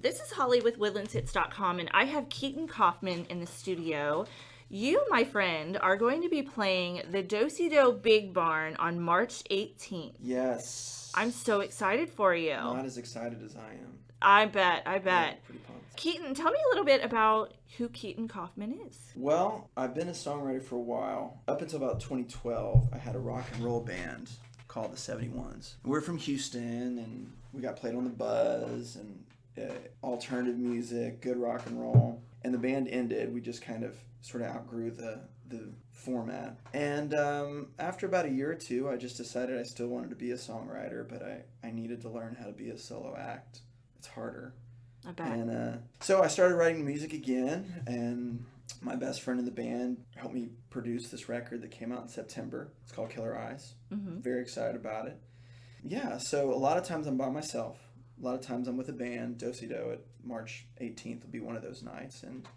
This is Holly with WoodlandsHits.com, and I have Keeton Coffman in the studio. You, my friend, are going to be playing the Do-Si-Do Big Barn on March 18th. Yes. I'm so excited for you. Not as excited as I am. I bet. Yeah, pretty pumped. Keaton, tell me a little bit about who Keeton Coffman is. Well, I've been a songwriter for a while. Up until about 2012, I had a rock and roll band called the 71s. We're from Houston, and we got played on the Buzz, and alternative music, good rock and roll. And the band ended. We just kind of sort of outgrew the format. And after about a year or two, I just decided I still wanted to be a songwriter, but I needed to learn how to be a solo act. It's harder. I bet. And so I started writing music again, and my best friend in the band helped me produce this record that came out in September. It's called Killer Eyes. Mm-hmm. Very excited about it. Yeah, so a lot of times I'm by myself. A lot of times I'm with a band. Do-Si-Do at March 18th will be one of those nights, and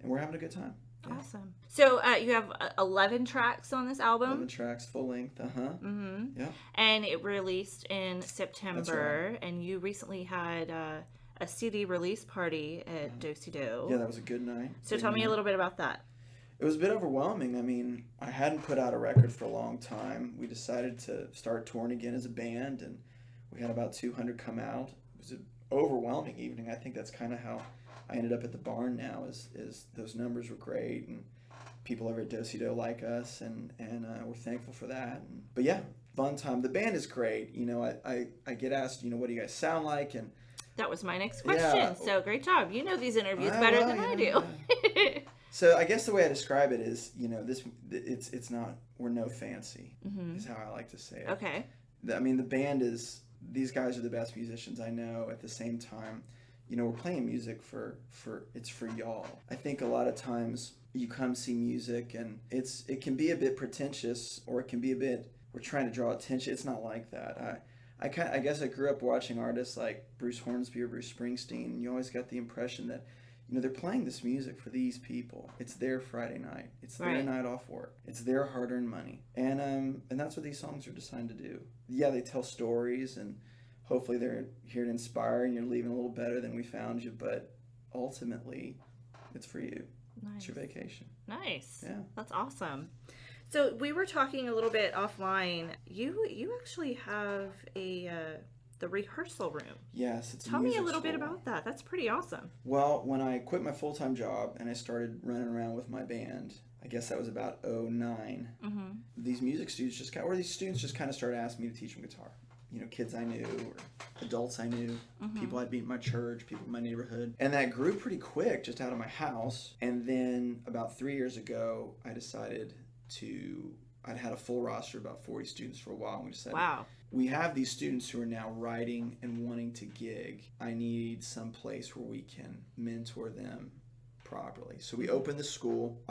we're having a good time. Yeah. Awesome. So you have 11 tracks on this album? 11 tracks, full length, Mm-hmm. Yeah. And it released in September. That's right. And you recently had a CD release party at Do-Si-Do. Yeah, that was a good night. So tell me a little bit about that. It was a bit overwhelming. I mean, I hadn't put out a record for a long time. We decided to start touring again as a band, and we had about 200 come out. It was an overwhelming evening. I think that's kind of how I ended up at the barn now, is those numbers were great, and people over at Do-Si-Do like us, and we're thankful for that. But yeah, fun time. The band is great. You know, I get asked, you know, what do you guys sound like? And that was my next question. Yeah. So great job. You know these interviews better better than I do. Yeah. So I guess the way I describe it is, you know, it's not, we're no fancy, is how I like to say it. Okay. I mean, the band is, these guys are the best musicians I know. At the same time, you know, we're playing music for it's for y'all. I think a lot of times you come see music and it can be a bit pretentious, or it can be a bit, we're trying to draw attention. It's not like that. I guess I grew up watching artists like Bruce Hornsby or Bruce Springsteen, and you always got the impression that, you know, they're playing this music for these people. It's their Friday night. It's their night off work. It's their hard-earned money. And that's what these songs are designed to do. Yeah, they tell stories, and hopefully they're here to inspire, and you're leaving a little better than we found you, but ultimately, it's for you. Nice. It's your vacation. Nice. Yeah. That's awesome. So we were talking a little bit offline. You actually have the Rehearsal Room. Yes, it's Tell me a little bit about that. That's pretty awesome. Well, when I quit my full-time job and I started running around with my band, I guess that was about 2009. Mm-hmm. These students just kind of started asking me to teach them guitar. You know, kids I knew, or adults I knew, people I'd meet in my church, people in my neighborhood. And that grew pretty quick, just out of my house. And then about 3 years ago, I decided I'd had a full roster, about 40 students for a while, and we decided, wow, we have these students who are now writing and wanting to gig. I need some place where we can mentor them properly. So we opened the school.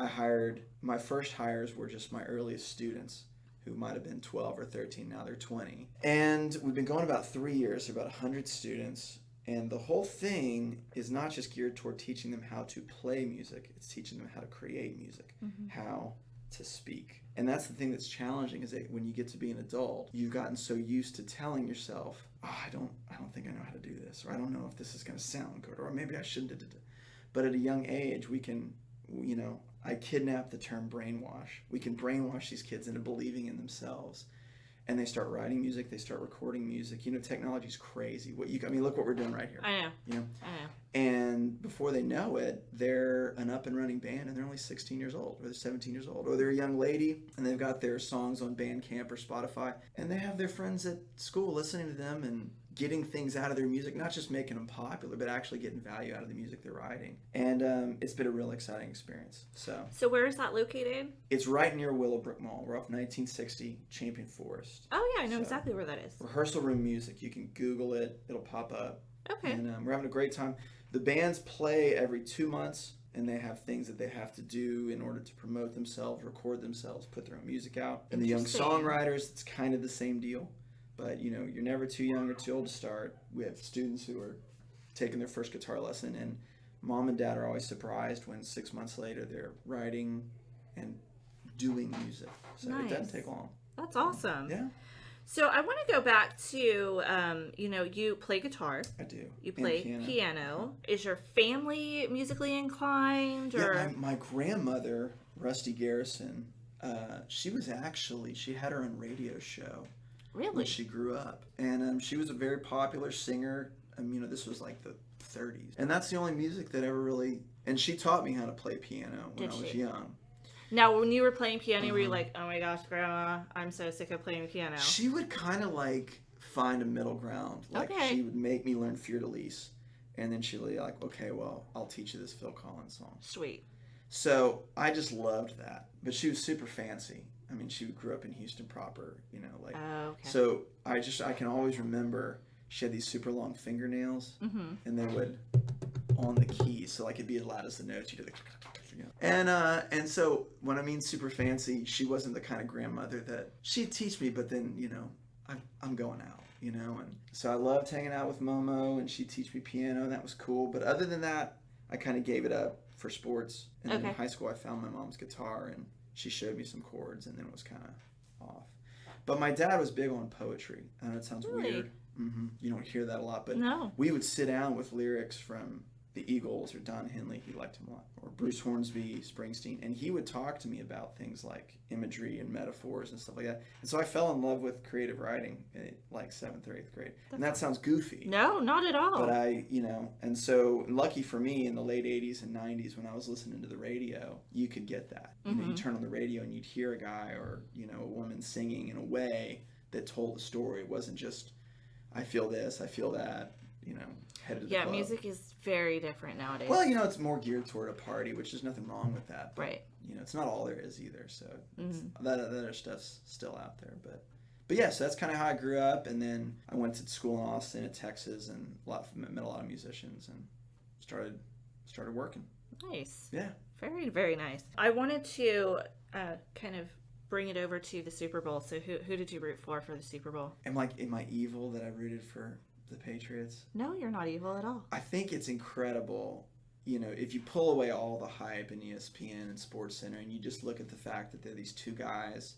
My first hires were just my earliest students, who might have been 12 or 13, now they're 20. And we've been going about 3 years, about 100 students. And the whole thing is not just geared toward teaching them how to play music, it's teaching them how to create music, how to speak. And that's the thing that's challenging, is that when you get to be an adult, you've gotten so used to telling yourself, I don't think I know how to do this, or I don't know if this is going to sound good, or maybe I shouldn't. But at a young age, we can, you know, I kidnap the term brainwash. We can brainwash these kids into believing in themselves. And they start writing music, they start recording music. You know, technology's crazy. Look what we're doing right here. I know. You know? I know. And before they know it, they're an up and running band, and they're only 16 years old, or they're 17 years old. Or they're a young lady, and they've got their songs on Bandcamp or Spotify, and they have their friends at school listening to them and getting things out of their music, not just making them popular, but actually getting value out of the music they're writing. And it's been a real exciting experience. So where is that located? It's right near Willowbrook Mall. We're off 1960, Champion Forest. Oh yeah, I know exactly where that is. Rehearsal Room Music. You can Google it. It'll pop up. Okay. And we're having a great time. The bands play every 2 months, and they have things that they have to do in order to promote themselves, record themselves, put their own music out. And the young songwriters, it's kind of the same deal. But, you know, you're never too young or too old to start. We have students who are taking their first guitar lesson, and mom and dad are always surprised when 6 months later they're writing and doing music. So It doesn't take long. That's awesome. Yeah. So I want to go back to, you play guitar. I do. You play piano. Is your family musically inclined? Or? Yeah, my grandmother, Rusty Garrison, she had her own radio show. Really? When she grew up. And she was a very popular singer. This was like the 30s. And that's the only music that ever really... And she taught me how to play piano when I was young. Now, when you were playing piano, were you like, oh my gosh, Grandma, I'm so sick of playing piano? She would kind of like find a middle ground. Like she would make me learn Fleur de Lis. And then she'd be like, okay, well, I'll teach you this Phil Collins song. Sweet. So I just loved that. But she was super fancy. I mean, she grew up in Houston proper, Oh, okay. So I can always remember she had these super long fingernails, and they would on the keys, so like it'd be as loud as the notes. You do the, and so when I mean super fancy, she wasn't the kind of grandmother that she'd teach me, but then I'm going out, and so I loved hanging out with Momo, and she'd teach me piano, and that was cool. But other than that, I kind of gave it up for sports. And then in high school, I found my mom's guitar, and she showed me some chords, and then it was kind of off. But my dad was big on poetry. I know it sounds weird. You don't hear that a lot, but we would sit down with lyrics from the Eagles or Don Henley. He liked him a lot. Or Bruce Hornsby, Springsteen. And he would talk to me about things like imagery and metaphors and stuff like that. And so I fell in love with creative writing in like 7th or 8th grade. And that sounds goofy. No, not at all. But and so lucky for me in the late 80s and 90s when I was listening to the radio, you could get that. You turn on the radio and you'd hear a guy or, a woman singing in a way that told a story. It wasn't just, I feel this, I feel that, headed to the club. Music is very different nowadays. Well, it's more geared toward a party, which is nothing wrong with that. But, right. It's not all there is either. So that other stuff's still out there. But yeah, so that's kind of how I grew up. And then I went to school in Austin at Texas and met a lot of musicians and started working. Nice. Yeah. Very, very nice. I wanted to kind of bring it over to the Super Bowl. So who did you root for the Super Bowl? Am I evil that I rooted for the Patriots? No, you're not evil at all. I think it's incredible, if you pull away all the hype in ESPN and SportsCenter and you just look at the fact that they're these two guys,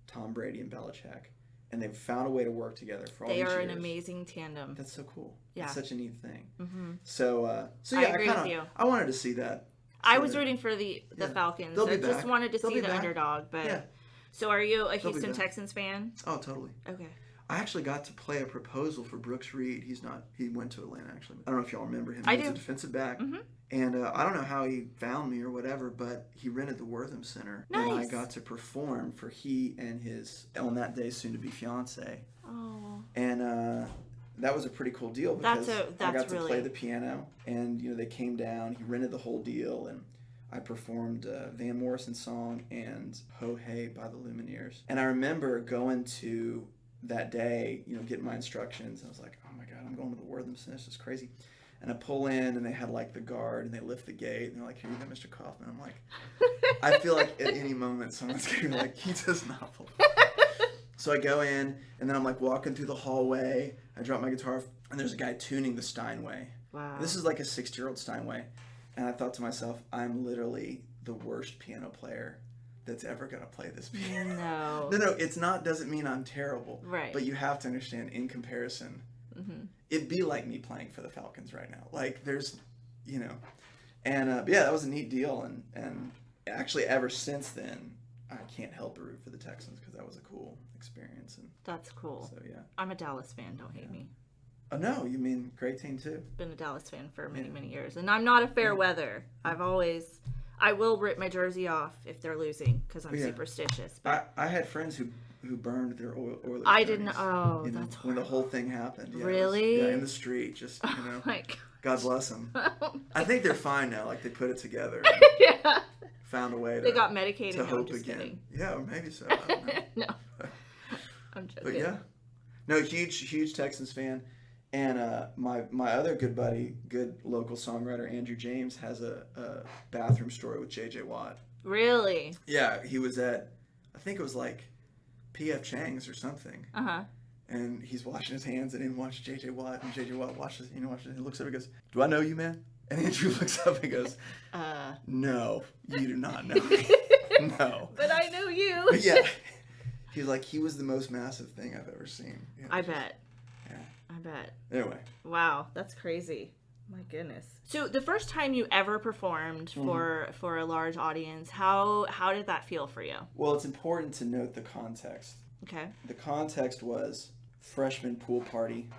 Tom Brady and Belichick, and they've found a way to work together for all these years. They are an amazing tandem. That's so cool. Yeah. It's such a neat thing. So yeah, I agree with you. I wanted to see that. I was rooting for the Falcons. I just wanted to see the underdog. But yeah. So are you a Houston Texans fan? Oh, totally. Okay. I actually got to play a proposal for Brooks Reed. He went to Atlanta, actually. I don't know if y'all remember him. He was a defensive back. And I don't know how he found me or whatever, but he rented the Wortham Center. Nice. And I got to perform for he and his, on that day, soon-to-be fiance. Oh. And that was a pretty cool deal because I got to play the piano. And, they came down. He rented the whole deal. And I performed Van Morrison's song and Ho Hey by the Lumineers. And I remember going to that day, getting my instructions. I was like, oh my God, I'm going to the Wortham Center. This is crazy. And I pull in and they had like the guard and they lift the gate and they're like, here you go, Mr. Kaufman. I'm like, I feel like at any moment someone's going to be like, he does not believe. So I go in and then I'm like walking through the hallway. I drop my guitar and there's a guy tuning the Steinway. Wow. This is like a 60-year-old Steinway. And I thought to myself, I'm literally the worst piano player that's ever going to play this piano. No, it's not, doesn't mean I'm terrible. Right. But you have to understand, in comparison, it'd be like me playing for the Falcons right now. Like, there's, and, but yeah, that was a neat deal. And actually, ever since then, I can't help but root for the Texans because that was a cool experience. And that's cool. So, yeah. I'm a Dallas fan. Don't hate me. Oh, no, you mean great team, too? Been a Dallas fan for many, many years. And I'm not a fair weather. I will rip my jersey off if they're losing because I'm superstitious. But I had friends who burned their Oilers. I didn't. Oh, that's when the whole thing happened. Yeah, really? In the street, just Oh my God. God bless them. I think they're fine now. Like they put it together. Yeah. Found a way. They got medicated. To hope again. Kidding. Yeah, or maybe so. I don't know. No, I'm joking. But yeah, no, huge Texans fan. And my other good buddy, good local songwriter, Andrew James, has a bathroom story with J.J. Watt. Really? Yeah, he was at, I think it was like P.F. Chang's or something. Uh-huh. And he's washing his hands and then watches J.J. Watt. And J.J. Watt watches and looks up and goes, do I know you, man? And Andrew looks up and goes, no, you do not know me. No. But I know you. But yeah. He was like, he was the most massive thing I've ever seen. You know, I bet. Yeah. I bet. Anyway. Wow, that's crazy. My goodness. So the first time you ever performed for a large audience, how did that feel for you? Well, it's important to note the context. Okay. The context was freshman pool party,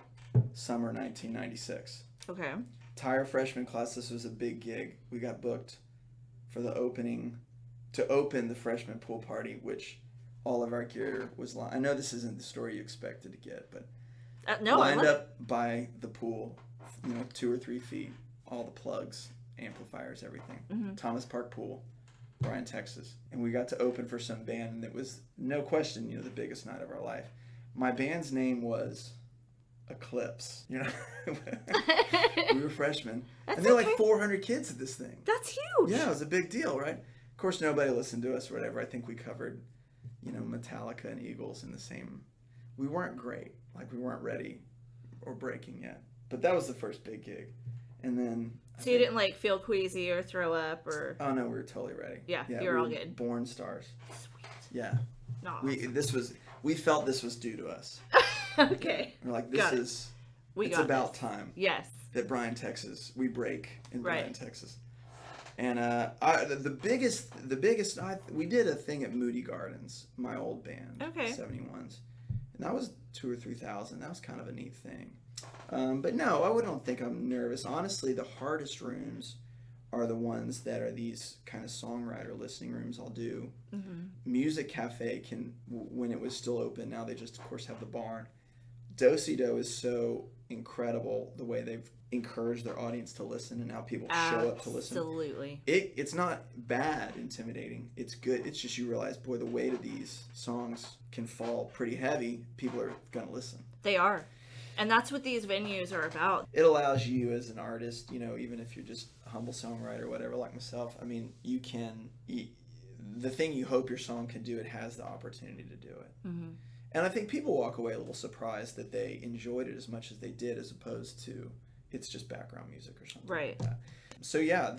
summer 1996. Okay. Entire freshman class, this was a big gig. We got booked for the opening, to open the freshman pool party, which all of our gear was lined. I know this isn't the story you expected to get, but lined up by the pool, 2 or 3 feet, all the plugs, amplifiers, everything. Mm-hmm. Thomas Park Pool, Bryan, Texas. And we got to open for some band, and it was, no question, the biggest night of our life. My band's name was Eclipse. We were freshmen. And there were like 400 kids at this thing. That's huge. Yeah, it was a big deal, right? Of course, nobody listened to us or whatever. I think we covered, Metallica and Eagles in the same... We weren't great. Like, we weren't ready or breaking yet. But that was the first big gig. And then... So you didn't, feel queasy or throw up or... Oh, no, we were totally ready. Yeah you were all good. Born stars. Sweet. Yeah. Awesome. We felt this was due to us. Okay. We're like, it's about time. Yes. That Bryan, Texas, we break in Bryan, Texas. And we did a thing at Moody Gardens, my old band, 71s. And that was 2,000 or 3,000. That was kind of a neat thing. But no, I don't think I'm nervous. Honestly, the hardest rooms are the ones that are these kind of songwriter listening rooms I'll do. Mm-hmm. Music Cafe when it was still open, now they just, of course, have the barn. Do-Si-Do is so incredible the way they've encouraged their audience to listen and how people show up to listen. Absolutely. It's not bad intimidating. It's good. It's just you realize, boy, the weight of these songs can fall pretty heavy. People are going to listen. They are. And that's what these venues are about. It allows you as an artist, even if you're just a humble songwriter or whatever like myself, I mean, the thing you hope your song can do, it has the opportunity to do it. Mm-hmm. And I think people walk away a little surprised that they enjoyed it as much as they did, as opposed to it's just background music or something like that. So yeah,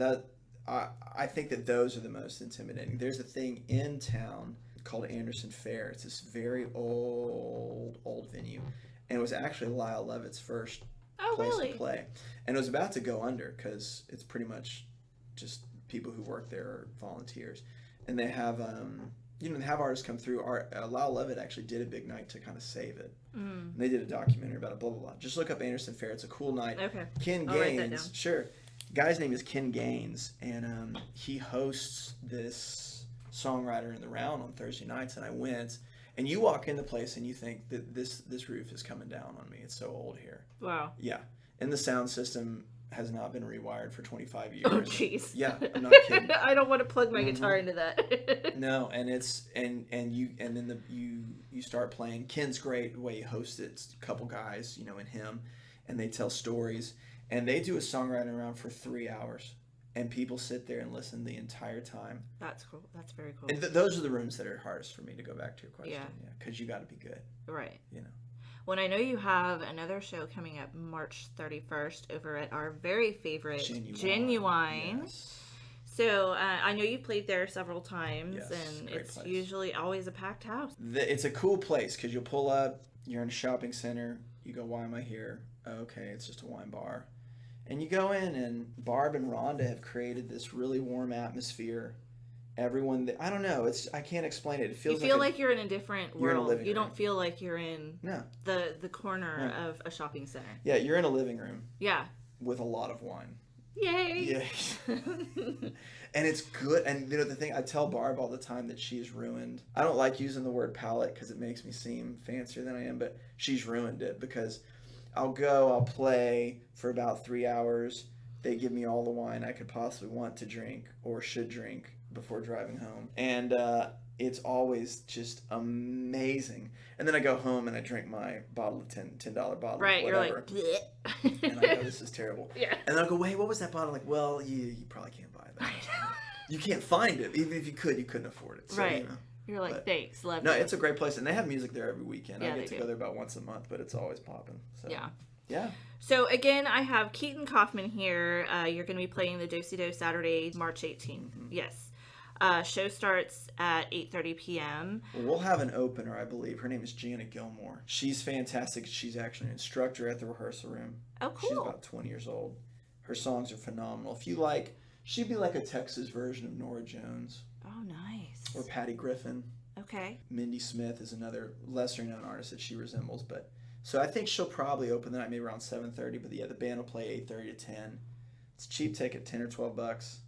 I think that those are the most intimidating. There's a thing in town called Anderson Fair. It's this very old venue. And it was actually Lyle Levitt's first place to play. And it was about to go under because it's pretty much just people who work there are volunteers. And they have... they have artists come through. Lyle Levitt actually did a big night to kind of save it. And they did a documentary about it, blah, blah, blah. Just look up Anderson Fair. It's a cool night. Okay. Ken Gaines. Sure. Guy's name is Ken Gaines, and he hosts this songwriter in the round on Thursday nights, and I went. And you walk in the place, and you think that this roof is coming down on me. It's so old here. Wow. Yeah. And the sound system has not been rewired for 25 years. Oh, jeez. Yeah, I'm not kidding. I don't want to plug my guitar into that. No, and it's and then you start playing. Ken's great the way he hosts it. It's a couple guys, and him, and they tell stories, and they do a songwriting round for 3 hours, and people sit there and listen the entire time. That's cool. That's very cool. And those are the rooms that are hardest for me, to go back to your question. Yeah, because you got to be good. Right. When I know you have another show coming up March 31st over at our very favorite Ginuwine. Yes. So I know you've played there several times, and it's place. Usually always a packed house. It's a cool place because you'll pull up, you're in a shopping center, you go, why am I here? Okay, it's just a wine bar. And you go in, and Barb and Rhonda have created this really warm atmosphere. Everyone, I don't know. I can't explain it. It feels like you're in a different world. You're in a living room. Don't feel like you're in the corner of a shopping center. Yeah, you're in a living room. Yeah. With a lot of wine. Yay! Yeah. And it's good. And the thing, I tell Barb all the time that she's ruined. I don't like using the word palate because it makes me seem fancier than I am, but she's ruined it because I'll play for about 3 hours. They give me all the wine I could possibly want to drink or should drink before driving home, and it's always just amazing. And then I go home and I drink my bottle of $10 bottle, right? Of whatever. You're like, and I go, this is terrible. Yeah. And then I go, wait, what was that bottle? Like, well, you probably can't buy that. You can't find it. Even if you could, you couldn't afford it. So, right. You're like, thanks, love No, you. it's a great place, and they have music there every weekend. Yeah, I get to go there about once a month, but it's always popping. So. Yeah. Yeah. So again, I have Keeton Coffman here. You're going to be playing the Do-Si-Do Saturday, March 18th. Mm-hmm. Yes. Show starts at 8:30 p.m. Well, we'll have an opener, I believe. Her name is Jana Gilmore. She's fantastic. She's actually an instructor at the Rehearsal Room. Oh, cool. She's about 20 years old. Her songs are phenomenal. If you like, she'd be like a Texas version of Norah Jones. Oh, nice. Or Patty Griffin. Okay. Mindy Smith is another lesser-known artist that she resembles. But so I think she'll probably open the night maybe around 7:30. But yeah, the band will play 8:30 to 10. It's a cheap ticket, $10 or $12.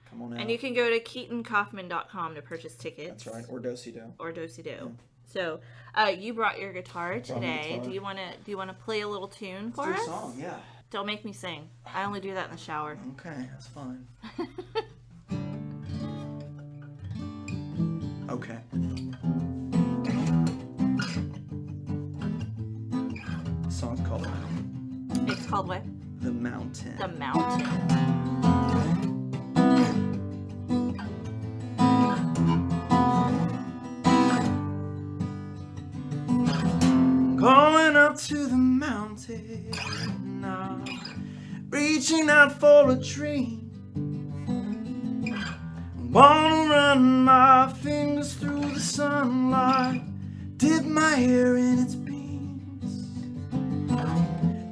Come on out. And you can go to KeatonCoffman.com to purchase tickets. That's right. Or Do-Si-Do. Or Do-Si-Do. Yeah. So, you brought your guitar today. Do you want to play a little tune for us? Let's do a song, yeah. Don't make me sing. I only do that in the shower. Okay, that's fine. Okay. The song's called It's called what? The Mountain. The Mountain. Going up to the mountain now, reaching out for a dream. Wanna run my fingers through the sunlight, dip my hair in its beams,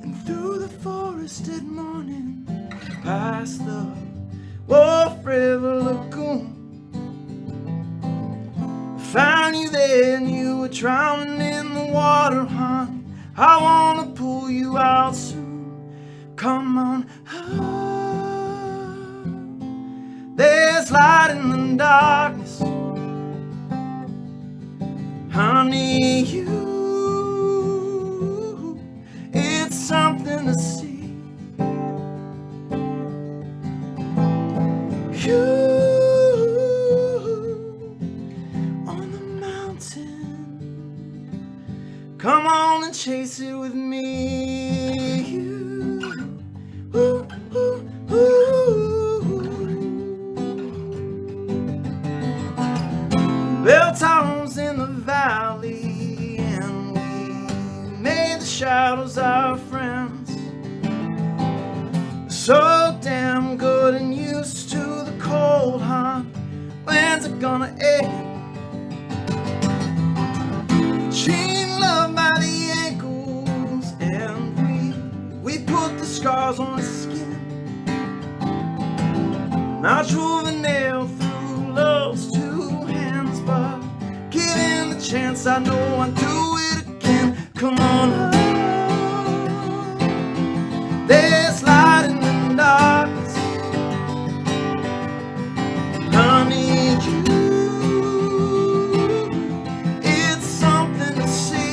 and through the forested morning, past the Wolf River Lagoon. Found you there and you were drowning in the water, honey. I wanna pull you out soon. Come on up. There's light in the darkness, honey. It's something to see. Come on and chase it with me. Ooh, ooh, ooh. Built our homes in the valley, and we made the shadows our friends. So damn good and used to the cold, huh? When's it gonna end? By the ankles, and we put the scars on his skin. I drove a nail through love's two hands, but given the chance, I know I'd do it again. Come on up. There's light in the darkness, honey. It's something to see.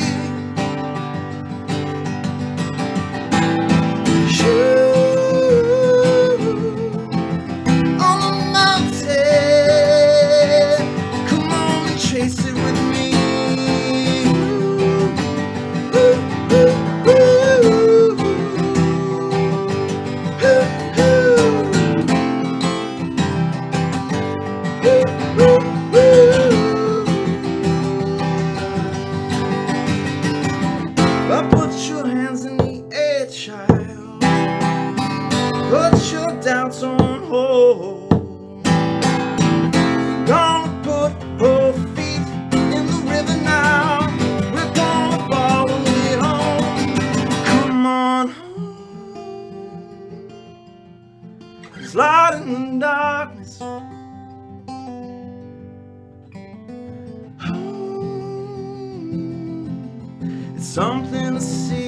On the mountain, come on and chase it with me. But put your hands in the air, child. Put your doubts on hold. Gonna put both feet in the river now. We're gonna follow it home. Come on home. There's light in the darkness. Home. It's something to see.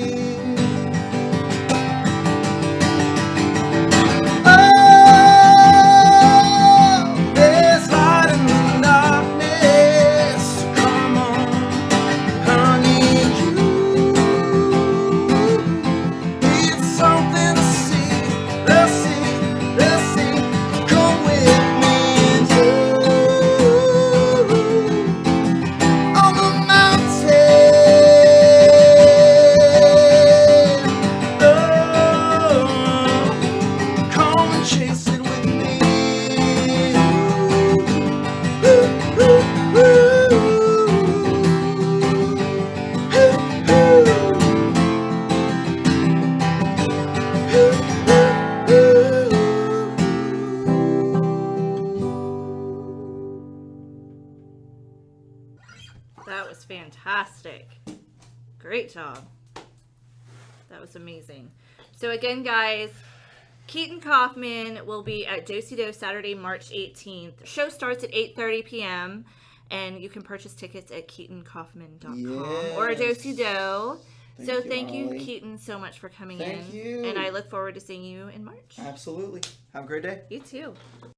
Fantastic. Great job. That was amazing. So again, guys, Keaton Kaufman will be at Do-Si-Do Saturday, March 18th. The show starts at 8:30 p.m. and you can purchase tickets at KeatonKaufman.com or Do-Si-Do. So thank you, Ollie. Keaton, so much for coming in. Thank you. And I look forward to seeing you in March. Absolutely. Have a great day. You too.